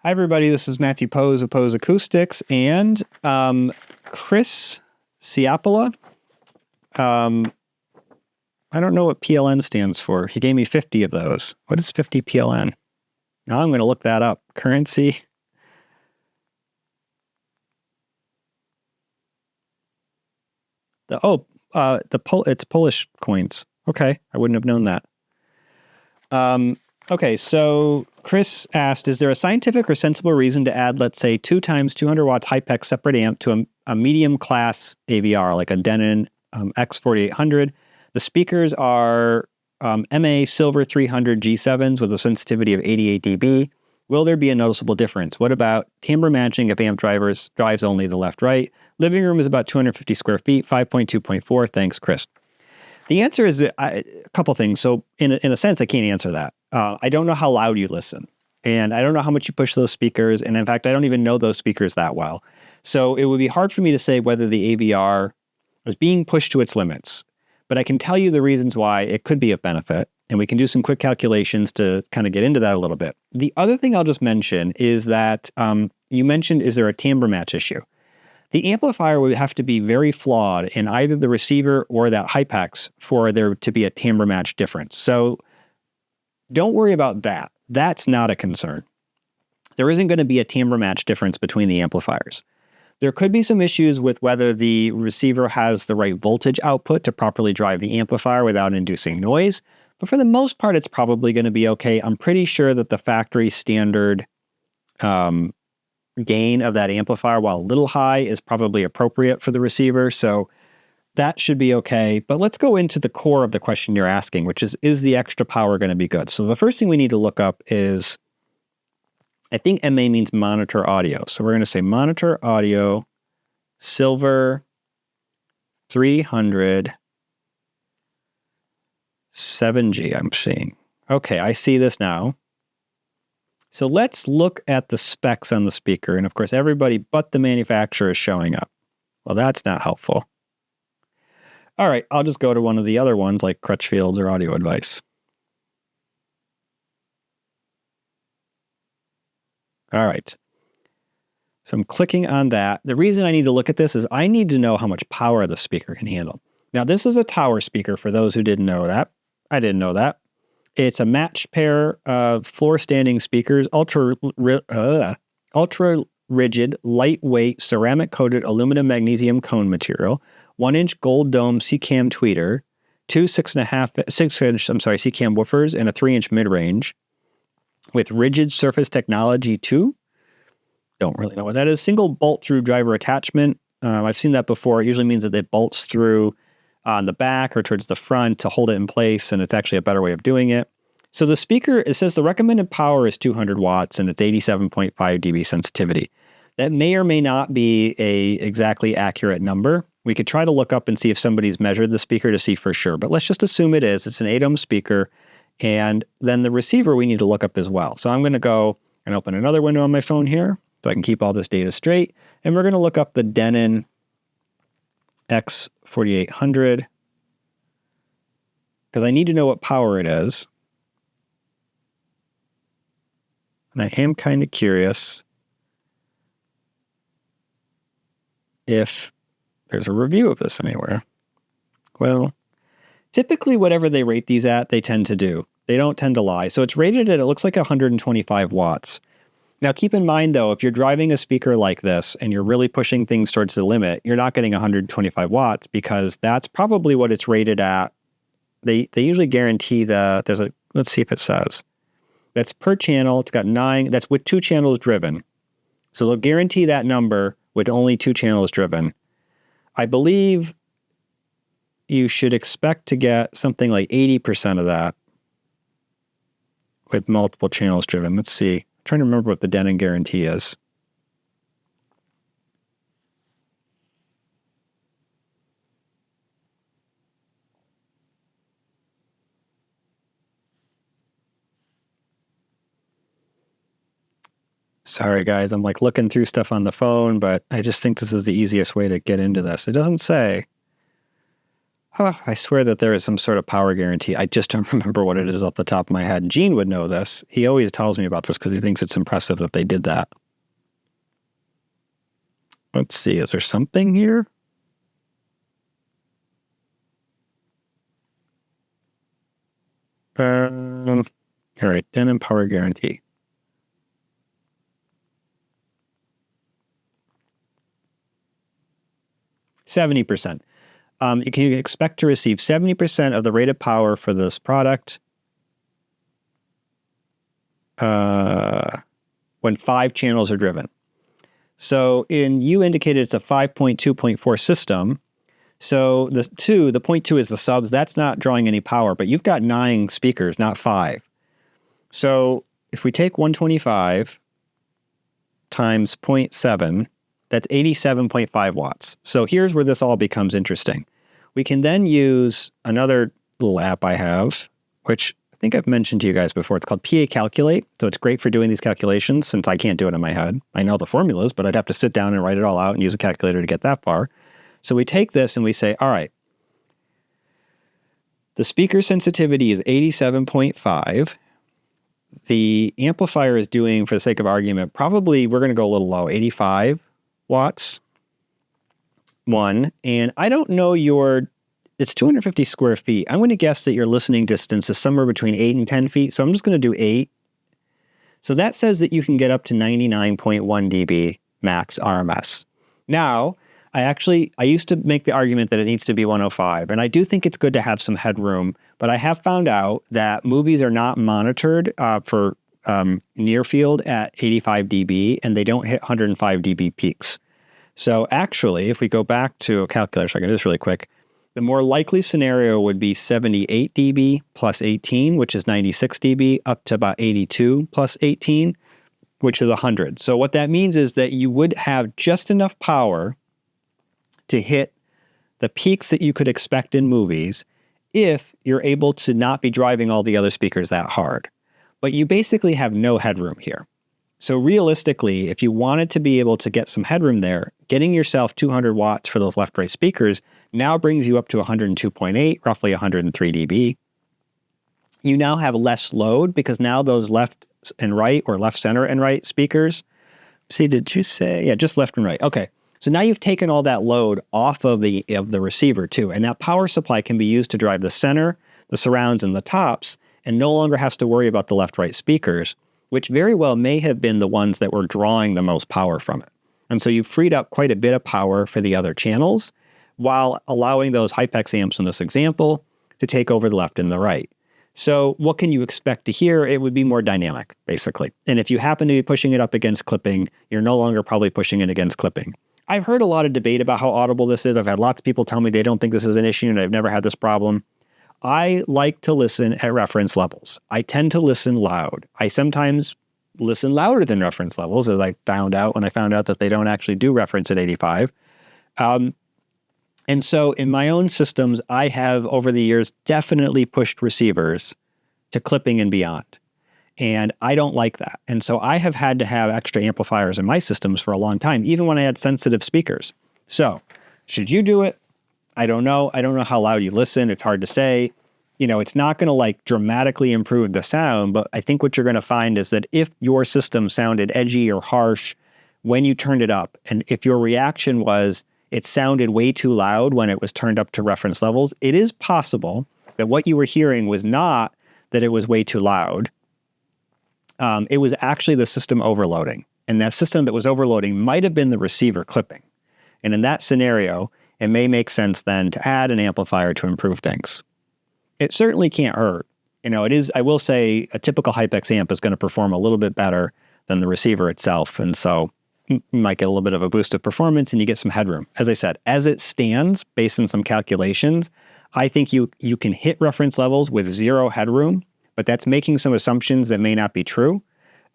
Hi, everybody. This is Matthew Poes of Poes Acoustics and Chris Ciappola. I don't know what PLN stands for. He gave me 50 of those. What is 50 PLN? Now I'm going to look that up. Currency. It's Polish coins. Okay, I wouldn't have known that. Okay, so Chris asked, is there a scientific or sensible reason to add, let's say, 2 times 200 watts Hypex separate amp to a medium class AVR, like a Denon X4800? The speakers are MA Silver 300 G7s with a sensitivity of 88 dB. Will there be a noticeable difference? What about timbre matching if amp drives only the left-right? Living room is about 250 square feet, 5.2.4. Thanks, Chris. The answer is that a couple things. So in a sense, I can't answer that. I don't know how loud you listen, and I don't know how much you push those speakers. And in fact, I don't even know those speakers that well. So it would be hard for me to say whether the AVR is being pushed to its limits. But I can tell you the reasons why it could be of benefit, and we can do some quick calculations to kind of get into that a little bit. The other thing I'll just mention is that you mentioned, is there a timbre match issue? The amplifier would have to be very flawed in either the receiver or that Hypex for there to be a timbre match difference. So don't worry about that. That's not a concern. There isn't going to be a timbre match difference between the amplifiers. There could be some issues with whether the receiver has the right voltage output to properly drive the amplifier without inducing noise, but for the most part, it's probably going to be okay. I'm pretty sure that the factory standard gain of that amplifier, while a little high, is probably appropriate for the receiver, so that should be okay. But let's go into the core of the question you're asking, which is the extra power going to be good? So the first thing we need to look up is, I think MA means monitor audio. So we're going to say monitor audio, Silver 300 7G, I'm seeing. Okay, I see this now. So let's look at the specs on the speaker. And of course, everybody but the manufacturer is showing up. Well, that's not helpful. All right, I'll just go to one of the other ones like Crutchfield's or Audio Advice. All right. So I'm clicking on that. The reason I need to look at this is I need to know how much power the speaker can handle. Now, this is a tower speaker for those who didn't know that. I didn't know that. It's a matched pair of floor-standing speakers, ultra rigid, lightweight, ceramic-coated aluminum magnesium cone material, 1-inch gold dome CCAM tweeter, 2 6-inch CCAM woofers, and a 3-inch mid-range with rigid surface technology 2. Don't really know what that is. Single bolt-through driver attachment. I've seen that before. It usually means that it bolts through on the back or towards the front to hold it in place, and it's actually a better way of doing it. So the speaker, it says the recommended power is 200 watts, and it's 87.5 dB sensitivity. That may or may not be a exactly accurate number. We could try to look up and see if somebody's measured the speaker to see for sure, but let's just assume it is. It's an 8-ohm speaker, and then the receiver we need to look up as well. So I'm going to go and open another window on my phone here so I can keep all this data straight, and we're going to look up the Denon X4800 because I need to know what power it is. And I am kind of curious if there's a review of this anywhere. Well, typically whatever they rate these at, they tend to do. They don't tend to lie. So it's rated at, it looks like 125 watts. Now, keep in mind, though, if you're driving a speaker like this and you're really pushing things towards the limit, you're not getting 125 watts because that's probably what it's rated at. They usually guarantee let's see if it says. That's per channel. It's got 9. That's with 2 channels driven. So they'll guarantee that number with only 2 channels driven. I believe you should expect to get something like 80% of that with multiple channels driven. Let's see. I'm trying to remember what the Denon guarantee is. Sorry, guys. I'm like looking through stuff on the phone, but I just think this is the easiest way to get into this. It doesn't say. Oh, I swear that there is some sort of power guarantee. I just don't remember what it is off the top of my head. Gene would know this. He always tells me about this because he thinks it's impressive that they did that. Let's see. Is there something here? All right. Denon power guarantee. %70%. You can expect to receive 70% of the rated power for this product when 5 channels are driven. So you indicated it's a 5.2.4 system. So the 0.2 is the subs. That's not drawing any power, but you've got 9 speakers, not 5. So if we take 125 times 0.7, that's 87.5 watts. So here's where this all becomes interesting. We can then use another little app I have, which I think I've mentioned to you guys before. It's called PA Calculate. So it's great for doing these calculations since I can't do it in my head. I know the formulas, but I'd have to sit down and write it all out and use a calculator to get that far. So we take this and we say, all right, the speaker sensitivity is 87.5. The amplifier is doing, for the sake of argument, probably we're going to go a little low, 85 watts. And I don't know it's 250 square feet. I'm going to guess that your listening distance is somewhere between 8 and 10 feet. So I'm just going to do 8. So that says that you can get up to 99.1 dB max RMS. Now, I used to make the argument that it needs to be 105, and I do think it's good to have some headroom, but I have found out that movies are not monitored for near field at 85 dB, and they don't hit 105 dB peaks. So actually, if we go back to a calculator, so I can do this really quick, the more likely scenario would be 78 dB plus 18, which is 96 dB, up to about 82 plus 18, which is 100. So what that means is that you would have just enough power to hit the peaks that you could expect in movies if you're able to not be driving all the other speakers that hard. But you basically have no headroom here. So realistically, if you wanted to be able to get some headroom there, getting yourself 200 watts for those left-right speakers now brings you up to 102.8, roughly 103 dB. You now have less load because now those left and right, or left, center, and right speakers, see, did you say? Yeah, just left and right. Okay. So now you've taken all that load off of the receiver too, and that power supply can be used to drive the center, the surrounds, and the tops, and no longer has to worry about the left-right speakers, which very well may have been the ones that were drawing the most power from it. And so you've freed up quite a bit of power for the other channels while allowing those Hypex amps in this example to take over the left and the right. So what can you expect to hear? It would be more dynamic, basically. And if you happen to be pushing it up against clipping, you're no longer probably pushing it against clipping. I've heard a lot of debate about how audible this is. I've had lots of people tell me they don't think this is an issue, and I've never had this problem. I like to listen at reference levels. I tend to listen loud. I sometimes listen louder than reference levels, as I found out when I found out that they don't actually do reference at 85. And so in my own systems, I have over the years definitely pushed receivers to clipping and beyond. And I don't like that. And so I have had to have extra amplifiers in my systems for a long time, even when I had sensitive speakers. So should you do it? I don't know. I don't know how loud you listen. It's hard to say. You know, it's not going to like dramatically improve the sound, but I think what you're going to find is that if your system sounded edgy or harsh when you turned it up, and if your reaction was it sounded way too loud when it was turned up to reference levels, it is possible that what you were hearing was not that it was way too loud. It was actually the system overloading. And that system that was overloading might have been the receiver clipping. And in that scenario, it may make sense then to add an amplifier to improve things. It certainly can't hurt. You know, it is, I will say, a typical Hypex amp is going to perform a little bit better than the receiver itself. And so you might get a little bit of a boost of performance and you get some headroom. As I said, as it stands, based on some calculations, I think you can hit reference levels with zero headroom, but that's making some assumptions that may not be true.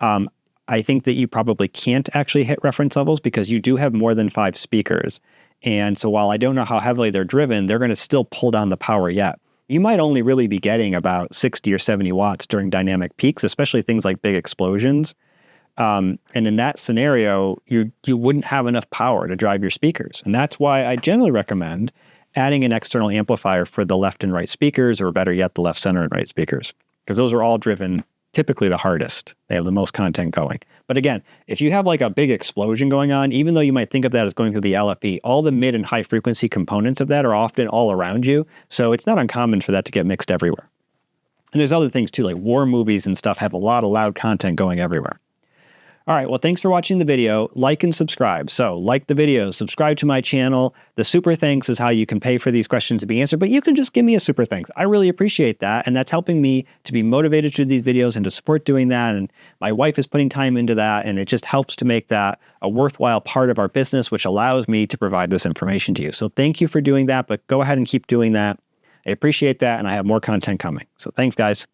I think that you probably can't actually hit reference levels because you do have more than 5 speakers. And so while I don't know how heavily they're driven, they're going to still pull down the power yet. You might only really be getting about 60 or 70 watts during dynamic peaks, especially things like big explosions. And in that scenario, you wouldn't have enough power to drive your speakers. And that's why I generally recommend adding an external amplifier for the left and right speakers, or better yet, the left, center, and right speakers, because those are all driven typically the hardest. They have the most content going. But again, if you have like a big explosion going on, even though you might think of that as going through the LFE, all the mid and high frequency components of that are often all around you. So it's not uncommon for that to get mixed everywhere. And there's other things too, like war movies and stuff have a lot of loud content going everywhere. All right, well, thanks for watching the video. Like and subscribe. So like the video, subscribe to my channel. The super thanks is how you can pay for these questions to be answered, but you can just give me a super thanks. I really appreciate that, and that's helping me to be motivated to do these videos and to support doing that, and my wife is putting time into that, and it just helps to make that a worthwhile part of our business, which allows me to provide this information to you. So thank you for doing that, but go ahead and keep doing that. I appreciate that, and I have more content coming. So thanks, guys.